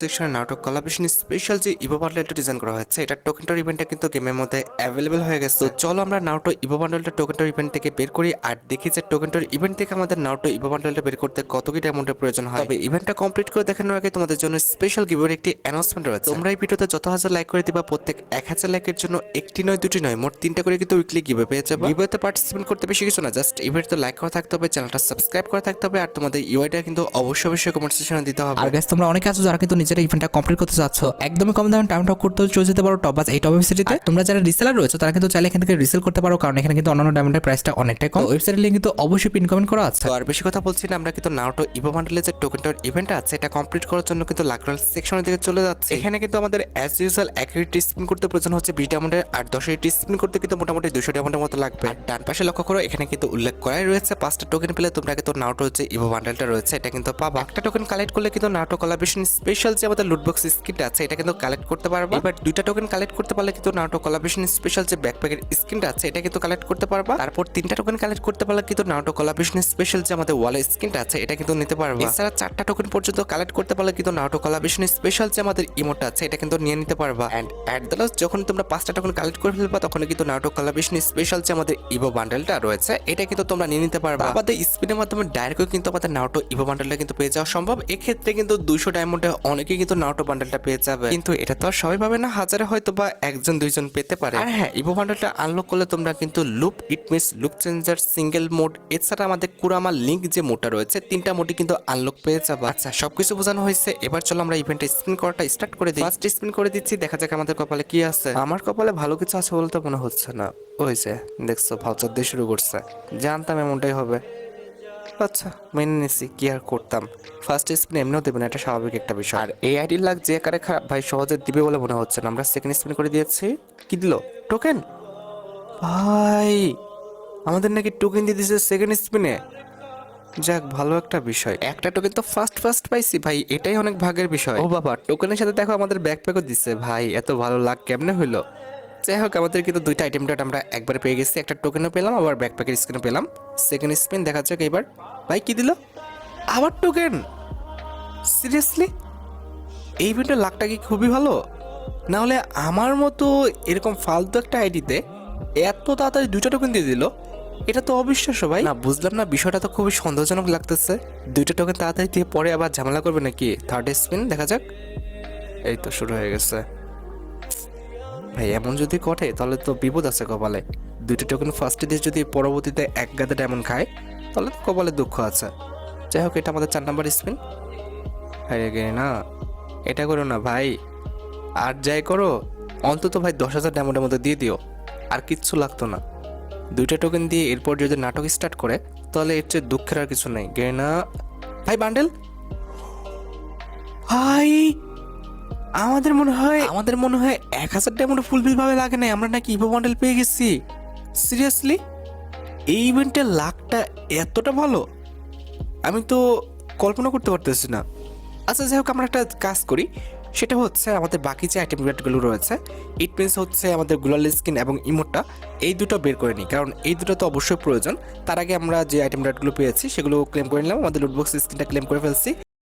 সেকশনে নাটক collaboration special যে ইভো বান্ডেলটা ডিজাইন করা হয়েছে এটা টোকেনটার ইভেন্টটা কিন্তু গেমের মধ্যে অ্যাভেলেবল হয়ে গেছে। তো চলো আমরা নারুটো ইভো বান্ডেলটা টোকেনটার ইভেন্ট থেকে বের করি আর দেখি যে টোকেনটার ইভেন্ট থেকে আমাদের নারুটো ইভো বান্ডেলটা বের করতে কত কি ডায়মন্ডের প্রয়োজন হয়। তবে ইভেন্টটা কমপ্লিট করে দেখানোর আগে তোমাদের জন্য স্পেশাল গিভের একটি অ্যানাউন্সমেন্ট রয়েছে। তোমরা এই ভিডিওতে যত হাজার লাইক করে দিবা প্রত্যেক 1000 লাইকের জন্য একটি নয় দুটি নয় মোট 3টা করে কিন্তু উইকলি গিভে পেয়ে যাবে। গিভেতে পার্টিসিপেট করতে বেশি কিছু না, জাস্ট ইভেন্টে লাইক করা থাকতে হবে, চ্যানেলটা সাবস্ক্রাইব করা থাকতে হবে আর তোমাদের ইউআইটা কিন্তু অবশ্যই কমেন্ট সেকশনে দিতে হবে। আর গাইস তোমরা অনেকে আছো যারা কিন্তু নিজেরা ইভেন্টটা কমপ্লিট করতে যাচ্ছ, একদমই কম দামে টাইম টক করতে চলে যেতে পারো টপবাস এই টপ ওয়েবসাইটে। তোমরা যারা রিসেলার রয়েছে তারা কিন্তু চাইলে এখান থেকে রিসেল করতে পারো, কারণ এখানে কিন্তু অন্যান্য ডায়মন্ডের প্রাইসটা অনেকটাই কম। ওয়েবসাইটের লিংক কিন্তু অবশ্যই পিন কমেন্ট করা আছে। তো আর বেশি কথা বলছি না, আমরা কিন্তু নারুটো ইভো বান্ডেলের যে টোকেনটার ইভেন্ট আছে এটা কমপ্লিট করার জন্য কিন্তু লাকরাল সেকশনের দিকে চলে যাচ্ছে। এখানে কিন্তু আমাদের অ্যাজ ইউজুয়াল 1 স্পিন করতে প্রয়োজন হচ্ছে 20 ডায়মন্ডের আর 10 স্পিন করতে কিন্তু মোটামুটি 200 ডায়মন্ডের মতো লাগবে। আর ডান পাশে লক্ষ্য করো এখানে কিন্তু উল্লেখ করাই রয়েছে 5টা টোকেন পেলে তোমরা কিন্তু নারুটো যে ইভো বান্ডেলটা রয়েছে এটা কিন্তু পাবা। একটা টোকেন কালেক্ট করলে কিন্তু নারুটো কোলাবরেশন স্পেশাল যে আমাদের লুটবক্স স্কিনটা আছে এটা কিন্তু কালেক্ট করতে পারবা। এবার 2টা টোকেন কালেক্ট করতে পারলে কিন্তু নারুটো কোলাবরেশন স্পেশাল যে ব্যাকপ্যাকের স্কিনটা আছে এটা কিন্তু কালেক্ট করতে পারবা। তারপর 3টা টোকেন কালেক্ট করতে পারলে কিন্তু নারুটো কোলাবরেশন স্পেশাল যে আমাদের ওয়ালের স্কিনটা আছে এটা কিন্তু নিতে পারবা। এছাড়া 4টা টোকেন পর্যন্ত কালেক্ট করতে পারলে কিন্তু নারুটো কোলাবরেশন স্পেশাল যে আমাদের ইমোটটা আছে এটা কিন্তু নিয়ে নিতে পারবা। এন্ড এট দ্য লাস্ট যখন তোমরা 5টা টোকেন কালেক্ট করে ফেলবা তখন কিন্তু নারুটো কোলাবরেশন স্পেশাল যে আমাদের ইভো বান্ডেলটা রয়েছে এটা কিন্তু তোমরা নিয়ে নিতে পারবা। আমাদের স্পিনের মাধ্যমে ডাইরেক্ট কিন্তু আমাদের নারুটো ইভো বান্ডেলটা কিন্তু পেয়ে যাওয়া সম্ভব। এক্ষেত্রে কিন্তু 200 ডায়মন্ডে অনেকেই কিন্তু নারুটো বান্ডেলটা পেয়ে যাবে, কিন্তু এটা তো আর সবাই পাবে না, হাজারে হয়তো বা 1-2জন পেতে পারে। আর হ্যাঁ, ইভো বান্ডেলটা আনলক করলে তোমরা কিন্তু loop it means look changer single mode এছাড়া আমাদের কুরামা লিঙ্ক যে মোডটা রয়েছে 3টা মোডই কিন্তু আনলক পেয়ে যাবে। আচ্ছা সবকিছু বোঝানো হয়েছে, এবার চলো আমরা ইভেন্টে স্পিন করাটা স্টার্ট করে দিই। ফার্স্ট স্পিন করে দিচ্ছি, দেখা যাক আমাদের কপালে কি আছে। আমার কপালে ভালো কিছু আছে বলে তো মনে হচ্ছে না। ওই যে দেখছো ভাউচার দিয়ে শুরু করছে, জানতাম এমনটাই হবে। আচ্ছা মেনে নিছি, কি আর করতাম। ফার্স্ট স্পিন এমনিও দেবে না, এটা স্বাভাবিক একটা বিষয়। আর এই আইডি লাগ যে কারে খারাপ ভাই সহজে দিবে বলে মনে হচ্ছে না। আমরা সেকেন্ড স্পিন করে দিয়েছি, কি দিল? টোকেন। ভাই আমাদের নাকি টোকেন দিয়ে দিয়েছে সেকেন্ড স্পিনে। যাক ভালো একটা বিষয়, একটা টোকেন তো ফার্স্ট পাইছি ভাই, এটাই অনেক ভাগের বিষয়। ও বাবা, টোকেনের সাথে দেখো আমাদের ব্যাকপ্যাকও দিচ্ছে ভাই, এত ভালো লাগ কেমনে হইলো? যাই হোক আমাদের কিন্তু 2টা আইটেম ডট আমরা একবার পেয়ে গেছি, একটা টোকেনও পেলাম আবার ব্যাকপ্যাকের স্ক্রিনও পেলাম। সেকেন্ড স্পিন দেখা যাক এবার। ভাই কি দিল? আবার টোকেন? সিরিয়াসলি এই ইভেন্টের লাকটা কি খুবই ভালো? না হলে আমার মতো এরকম ফালতু একটা আইডিতে এত তাড়াতাড়ি 2টা টোকেন দিয়ে দিল, এটা তো অবিশ্বাস্য ভাই। না বুঝলাম না, বিষয়টা তো খুবই সন্দেহজনক লাগতেছে। 2টা টোকেন তাড়াতাড়ি দিয়ে পরে আবার ঝামেলা করবে নাকি? থার্ড স্পিন দেখা যাক। এই তো শুরু হয়ে গেছে ভাই, এমন যদি ঘটে তাহলে তো বিপদ আছে কপালে। 2টা টোকেন ফার্স্টে দিয়ে যদি পরবর্তীতে এক গাদা ডায়মন্ড খায় তাহলে তো কপালে দুঃখ আছে। যাই হোক এটা আমাদের 4 নাম্বার স্পিন। হ্যাঁ গে না, এটা করো না ভাই, আর যাই করো অন্তত ভাই 10,000 ডায়মন্ডের মধ্যে দিয়ে দিও, আর কিচ্ছু লাগতো না। 2টা টোকেন দিয়ে এরপর যদি নাটক স্টার্ট করে তাহলে এর চেয়ে দুঃখের আর কিছু নেই। গে না ভাই বান্ডেল। ভাই আমাদের মনে হয় 1000 ডায়মন্ড ফুলফিল ভাবে লাগে নাই, আমরা নাকি ইভো বান্ডেল পেয়ে গেছি। সিরিয়াসলি এই ইভেন্টের লাকটা এতটা ভালো আমি তো কল্পনা করতে পারতেছি না। আচ্ছা যাই হোক আমরা একটা কাজ করি, সেটা হচ্ছে আমাদের বাকি যে আইটেম গুলো রয়েছে ইট মিনস হচ্ছে আমাদের গ্লোয়াল স্কিন এবং ইমোটটা, এই দুটো বের করে নিই, কারণ এই দুটো তো অবশ্যই প্রয়োজন। তার আগে আমরা যে আইটেম গুলো পেয়েছি সেগুলো ক্লেম করে নিলাম, আমাদের লুটবক্স স্কিনটা ক্লেম করে ফেলছি।